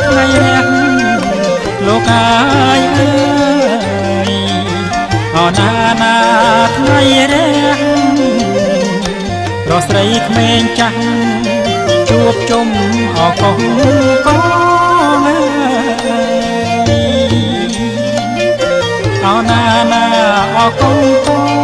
ថ្ងៃរះលោកអើយអើយអណាណាថ្ងៃរះរស្រីក្មេងចាស់ជួបជុំអកងកងអណាណាអកងកង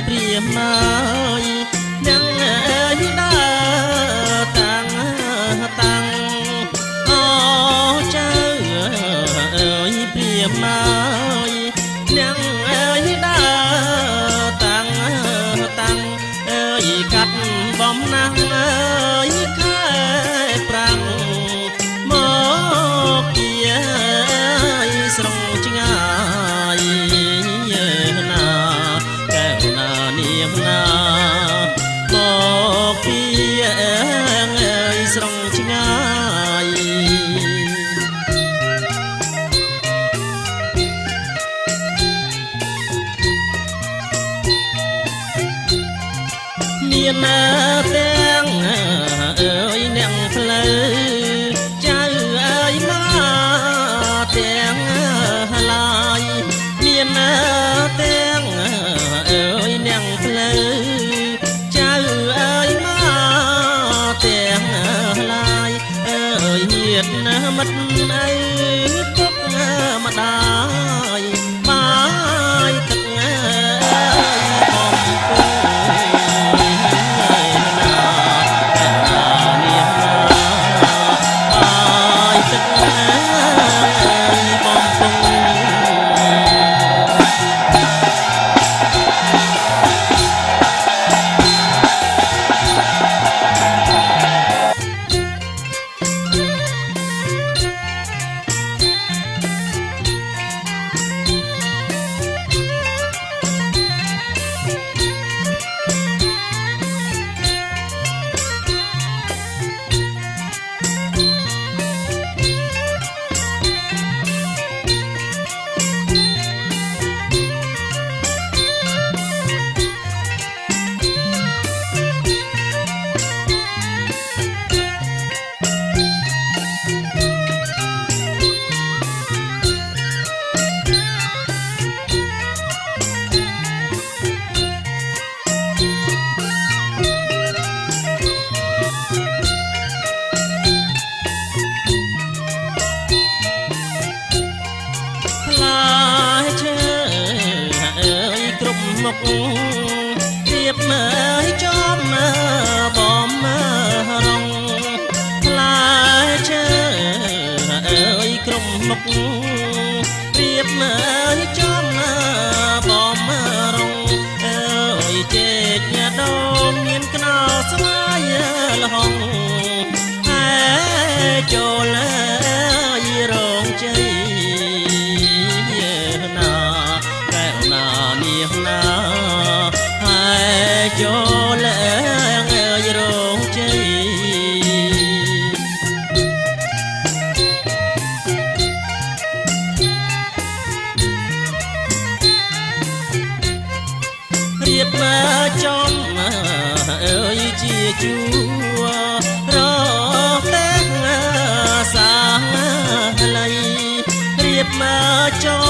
ព្រាមហើយនឹងអើយដើរតាំងអូចៅអើយព្រាមហើយនឹងអើយដើរតាំងអើយកាត់បំណាំងអើយខែប្រាំងមកជាស្រងឆ្ងាយមកពីស្រងឆ្ងាយមានទាំងអើយអ្នកផ្លូវចៅអើយមកទាំងឡាយមានទាំងអើយអ្នកផ្លូវមិត្តអើយទុកម្ដាយបាយទឹកអើយបំពុងណានាងបាយទឹកអើយបំពុងមុខរៀបមើលចំបំរងផ្លែឈើអើយក្រុមមុខរៀបមើលចំបំរងអើយចេកដូងមានខ្នោស្វាយលហងហើយចូលរងជ័យចូលអើយរងជ័យរៀបមកចំអើយជាជួរតែសាងលៃរៀបមកចំ